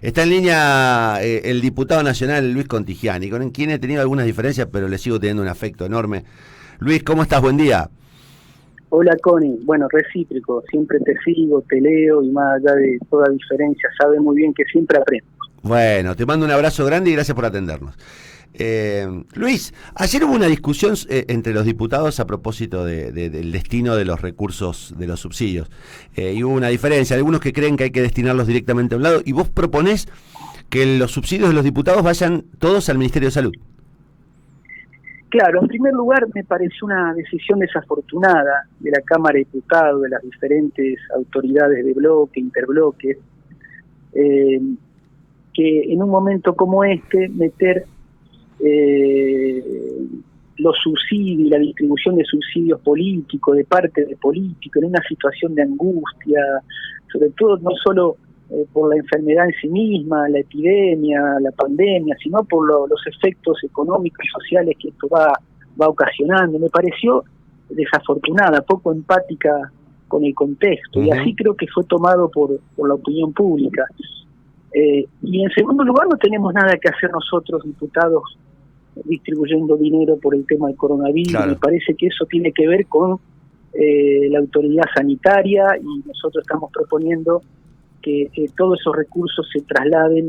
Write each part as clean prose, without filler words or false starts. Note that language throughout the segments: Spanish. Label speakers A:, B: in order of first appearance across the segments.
A: Está en línea el diputado nacional Luis Contigiani, con quien he tenido algunas diferencias, pero le sigo teniendo un afecto enorme. Luis, ¿cómo estás? Buen día.
B: Hola Connie, bueno, recíproco, siempre te sigo, te leo y más allá de toda diferencia, sabes muy bien que siempre aprendo.
A: Bueno, te mando un abrazo grande y gracias por atendernos. Luis, ayer hubo una discusión entre los diputados a propósito del destino de los recursos de los subsidios. Y hubo una diferencia, algunos que creen que hay que destinarlos directamente a un lado, y vos proponés que los subsidios de los diputados vayan todos al Ministerio de Salud.
B: Claro, en primer lugar me pareció una decisión desafortunada de la Cámara de Diputados, de las diferentes autoridades de bloque, interbloques, que en un momento como este meter los subsidios, la distribución de subsidios políticos, de parte de políticos, en una situación de angustia, sobre todo no solo por la enfermedad en sí misma, la epidemia, la pandemia, sino por los efectos económicos y sociales que esto va ocasionando. Me pareció desafortunada, poco empática con el contexto, y así creo que fue tomado por la opinión pública. Y en segundo lugar, no tenemos nada que hacer nosotros, diputados, distribuyendo dinero por el tema del coronavirus. Claro. Me parece que eso tiene que ver con la autoridad sanitaria, y nosotros estamos proponiendo que todos esos recursos se trasladen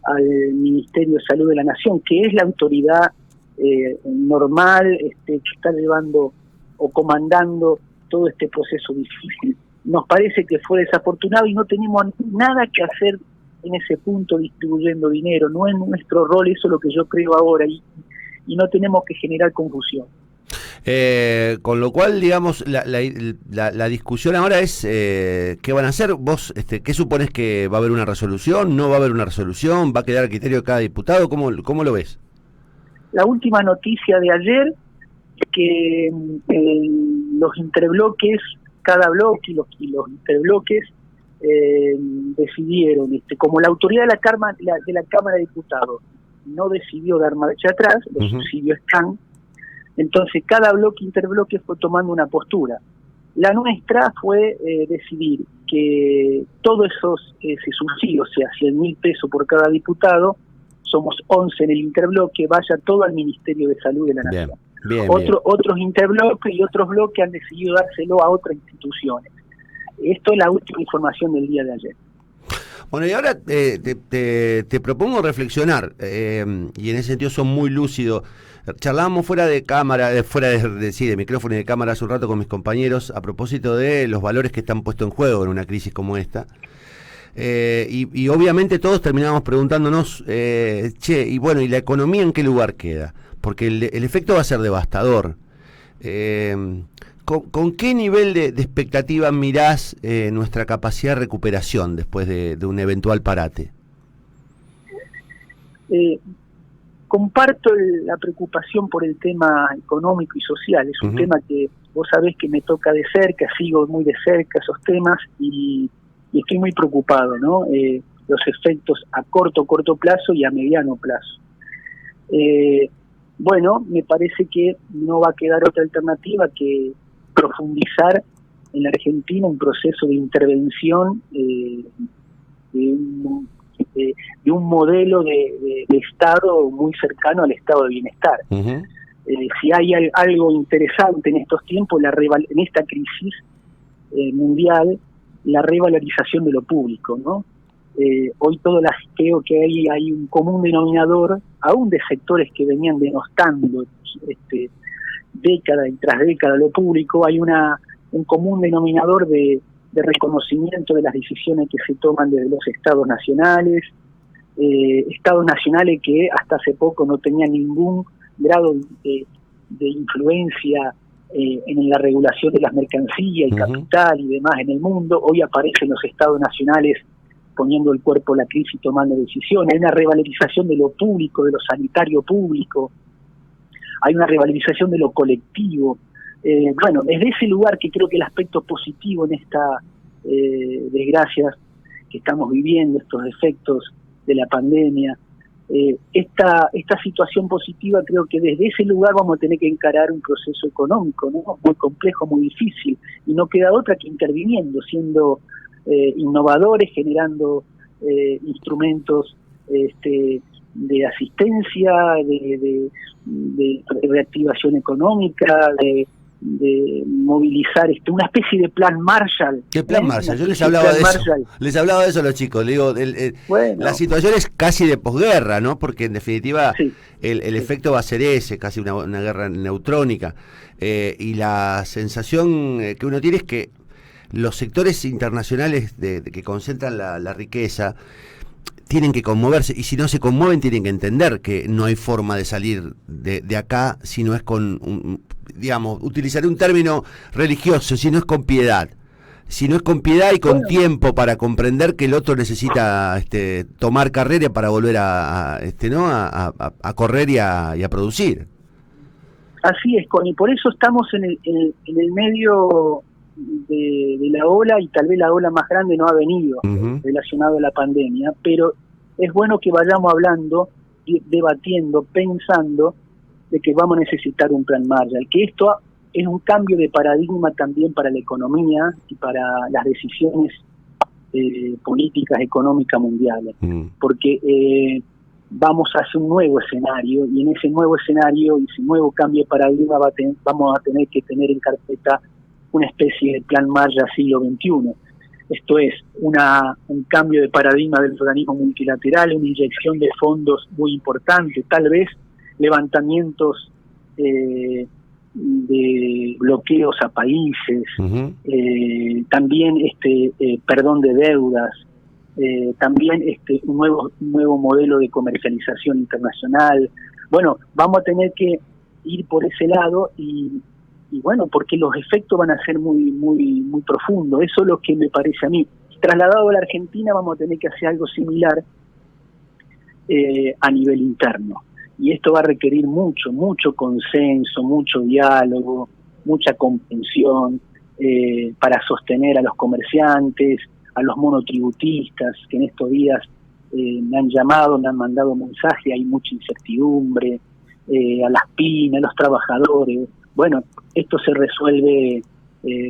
B: al Ministerio de Salud de la Nación, que es la autoridad normal que está llevando o comandando todo este proceso difícil. Nos parece que fue desafortunado y no tenemos nada que hacer en ese punto distribuyendo dinero, no es nuestro rol, eso es lo que yo creo ahora, y no tenemos que generar confusión.
A: Con lo cual, digamos, la discusión ahora es ¿qué van a hacer? ¿Vos qué supones? ¿Que va a haber una resolución? ¿No va a haber una resolución? ¿Va a quedar a criterio de cada diputado? ¿Cómo lo ves?
B: La última noticia de ayer es que los interbloques, cada bloque y los interbloques decidieron, como la autoridad de la Cámara de Diputados no decidió dar marcha atrás, los subsidios están. Entonces cada bloque, interbloque fue tomando una postura. La nuestra fue decidir que todos ese subsidio, o sea, 100.000 pesos por cada diputado, somos 11 en el interbloque, vaya todo al Ministerio de Salud de la Nación. Bien. Otros interbloques y otros bloques han decidido dárselo a otras instituciones. Esto es la última información del día de ayer.
A: Bueno, y ahora te propongo reflexionar, y en ese sentido son muy lúcido. Charlábamos fuera de cámara, de micrófono y de cámara hace un rato con mis compañeros a propósito de los valores que están puestos en juego en una crisis como esta. Y obviamente todos terminamos preguntándonos, y bueno, ¿y la economía en qué lugar queda? Porque el efecto va a ser devastador. ¿Con qué nivel de expectativa mirás nuestra capacidad de recuperación después de un eventual parate?
B: Comparto la preocupación por el tema económico y social. Es un tema que vos sabés que me toca de cerca, sigo muy de cerca esos temas y estoy muy preocupado, ¿no? Los efectos a corto plazo y a mediano plazo. Bueno, me parece que no va a quedar otra alternativa que profundizar en la Argentina un proceso de intervención de un modelo de Estado muy cercano al estado de bienestar. Si hay algo interesante en estos tiempos, en esta crisis mundial, la revalorización de lo público, ¿no? Hoy creo que hay un común denominador, aún de sectores que venían denostando década y tras década lo público, hay un común denominador de reconocimiento de las decisiones que se toman desde los estados nacionales que hasta hace poco no tenían ningún grado de influencia en la regulación de las mercancías y capital y demás en el mundo. Hoy aparecen los estados nacionales poniendo el cuerpo a la crisis y tomando decisiones. Hay una revalorización de lo público, de lo sanitario público, hay una revalorización de lo colectivo. Bueno, desde ese lugar que creo que el aspecto positivo en esta desgracia que estamos viviendo, estos efectos de la pandemia, esta situación positiva, creo que desde ese lugar vamos a tener que encarar un proceso económico, ¿no? Muy complejo, muy difícil, y no queda otra que interviniendo, siendo innovadores, generando instrumentos de asistencia, de reactivación económica, de movilizar una especie de plan Marshall.
A: ¿Qué plan Marshall? Yo les hablaba de eso. Les hablaba de eso a los chicos. Le digo, bueno, la situación es casi de posguerra, ¿no? Porque en definitiva sí, el efecto va a ser ese, casi una guerra neutrónica. Y la sensación que uno tiene es que los sectores internacionales que concentran la riqueza tienen que conmoverse, y si no se conmueven tienen que entender que no hay forma de salir de acá si no es con, digamos, utilizaré un término religioso, si no es con piedad. Si no es con piedad y con tiempo para comprender que el otro necesita tomar carrera para volver a correr y a producir.
B: Así es, Connie, por eso estamos en el medio de la ola, y tal vez la ola más grande no ha venido relacionado a la pandemia, pero es bueno que vayamos hablando, debatiendo, pensando de que vamos a necesitar un plan Marshall, que esto es un cambio de paradigma también para la economía y para las decisiones políticas económicas mundiales, porque vamos hacia un nuevo escenario, y en ese nuevo escenario y ese nuevo cambio de paradigma vamos a tener que tener en carpeta una especie de plan Marshall siglo XXI. Esto es un cambio de paradigma del organismo multilateral, una inyección de fondos muy importante, tal vez levantamientos de bloqueos a países, también perdón de deudas, también un nuevo modelo de comercialización internacional. Bueno, vamos a tener que ir por ese lado, y bueno, porque los efectos van a ser muy muy muy profundos. Eso es lo que me parece a mí. Trasladado a la Argentina, vamos a tener que hacer algo similar a nivel interno, y esto va a requerir mucho consenso, mucho diálogo, mucha comprensión para sostener a los comerciantes, a los monotributistas, que en estos días me han llamado, me han mandado mensajes, hay mucha incertidumbre, a las pymes, a los trabajadores. Bueno, esto se resuelve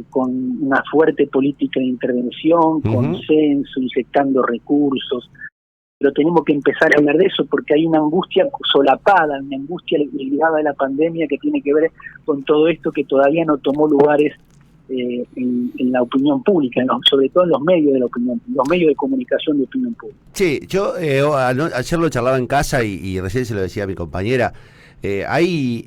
B: con una fuerte política de intervención, consenso, inyectando recursos, pero tenemos que empezar a hablar de eso, porque hay una angustia solapada, una angustia ligada a la pandemia que tiene que ver con todo esto, que todavía no tomó lugares en la opinión pública, sobre todo en los medios de la opinión, los medios de comunicación de opinión pública.
A: Sí, yo ayer lo charlaba en casa y recién se lo decía a mi compañera. Hay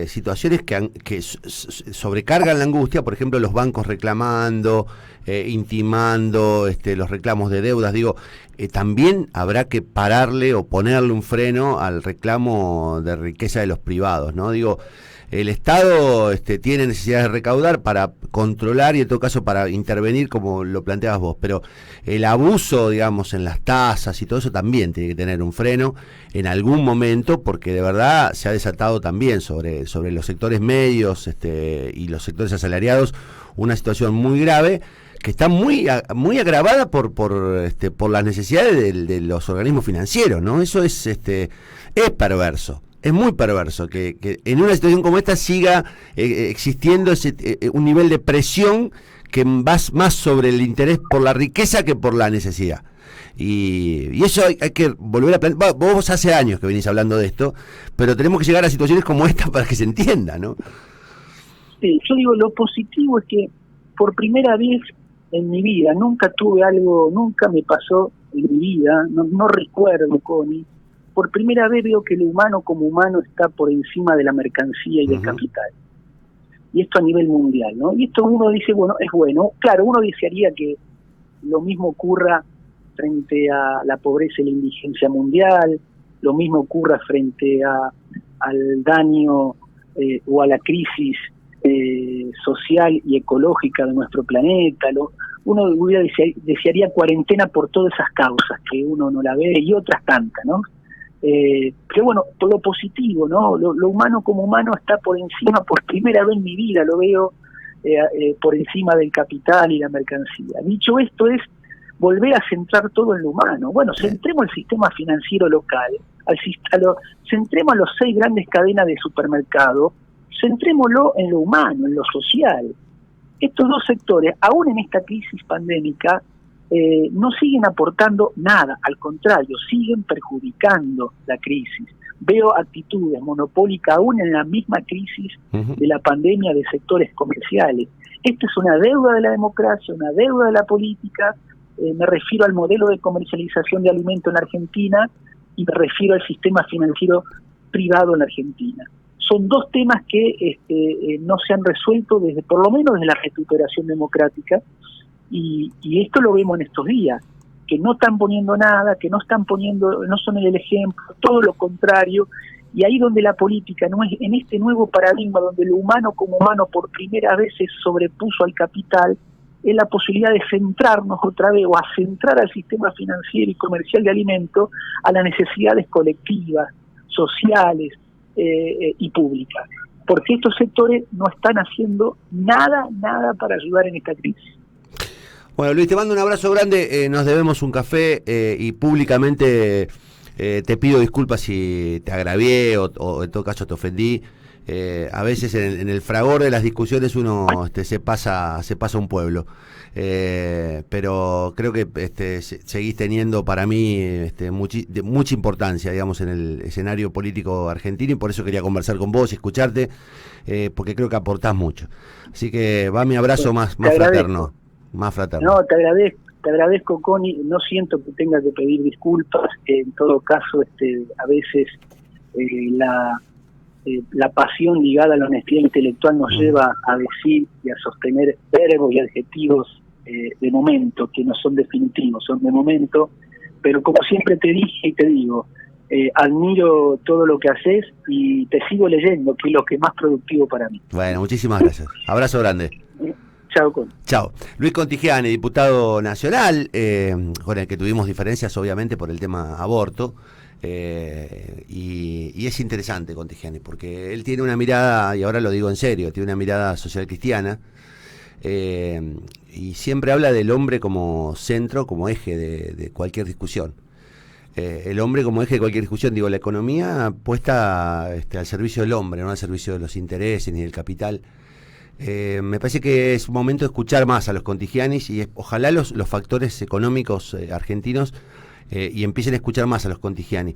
A: situaciones que sobrecargan la angustia, por ejemplo, los bancos reclamando, intimando los reclamos de deudas. Digo, también habrá que pararle o ponerle un freno al reclamo de riqueza de los privados, ¿no? Digo, el Estado tiene necesidad de recaudar para controlar y en todo caso para intervenir, como lo planteabas vos, pero el abuso, digamos, en las tasas y todo eso también tiene que tener un freno en algún momento, porque de verdad se ha desatado también sobre los sectores medios y los sectores asalariados una situación muy grave que está muy agravada por las necesidades de los organismos financieros, ¿no? Eso es perverso. Es muy perverso que en una situación como esta siga existiendo un nivel de presión que va más sobre el interés por la riqueza que por la necesidad. Y eso hay que volver a plantear. Vos hace años que venís hablando de esto, pero tenemos que llegar a situaciones como esta para que se entienda, ¿no?
B: Sí, yo digo, lo positivo es que por primera vez en mi vida, nunca me pasó en mi vida, no recuerdo, Connie, por primera vez veo que el humano como humano está por encima de la mercancía y del capital. Y esto a nivel mundial, ¿no? Y esto uno dice, bueno, es bueno. Claro, uno desearía que lo mismo ocurra frente a la pobreza y la indigencia mundial, lo mismo ocurra frente al daño o a la crisis social y ecológica de nuestro planeta. Uno desearía cuarentena por todas esas causas que uno no la ve, y otras tantas, ¿no? Pero bueno, todo lo positivo, ¿no? Lo humano como humano está por encima, por primera vez en mi vida lo veo por encima del capital y la mercancía. Dicho esto, es volver a centrar todo en lo humano. Bueno, centremos el sistema financiero local, centremos a los 6 grandes cadenas de supermercado, centrémoslo en lo humano, en lo social. Estos dos sectores, aún en esta crisis pandémica, no siguen aportando nada, al contrario, siguen perjudicando la crisis. Veo actitudes monopólicas aún en la misma crisis de la pandemia de sectores comerciales. Esta es una deuda de la democracia, una deuda de la política. Me refiero al modelo de comercialización de alimentos en la Argentina y me refiero al sistema financiero privado en la Argentina. Son dos temas que no se han resuelto desde, por lo menos desde la recuperación democrática, y esto lo vemos en estos días, que no están poniendo nada, que no son el ejemplo, todo lo contrario, y ahí donde la política, no es en este nuevo paradigma donde lo humano como humano por primera vez se sobrepuso al capital, es la posibilidad de centrarnos otra vez, o a centrar al sistema financiero y comercial de alimentos a las necesidades colectivas, sociales y públicas, porque estos sectores no están haciendo nada para ayudar en esta crisis.
A: Bueno, Luis, te mando un abrazo grande, nos debemos un café y públicamente te pido disculpas si te agravié o en todo caso te ofendí. A veces en el fragor de las discusiones uno se pasa un pueblo, pero creo que seguís teniendo para mí mucha importancia, digamos, en el escenario político argentino, y por eso quería conversar con vos y escucharte, porque creo que aportás mucho. Así que va mi abrazo más fraterno. Más fraterno.
B: No, te agradezco, Connie. No siento que tenga que pedir disculpas. En todo caso, a veces la pasión ligada a la honestidad intelectual nos lleva a decir y a sostener verbos y adjetivos de momento, que no son definitivos, son de momento. Pero como siempre te dije y te digo, admiro todo lo que haces y te sigo leyendo, que es lo que es más productivo para mí.
A: Bueno, muchísimas gracias. Abrazo grande. Chao. Luis Contigiani, diputado nacional, con el que tuvimos diferencias obviamente por el tema aborto, y es interesante Contigiani, porque él tiene una mirada, y ahora lo digo en serio, tiene una mirada social cristiana, y siempre habla del hombre como centro, como eje de cualquier discusión. El hombre como eje de cualquier discusión, digo, la economía puesta al servicio del hombre, no al servicio de los intereses ni del capital. Me parece que es momento de escuchar más a los Contigianis y ojalá los factores económicos argentinos y empiecen a escuchar más a los Contigiani.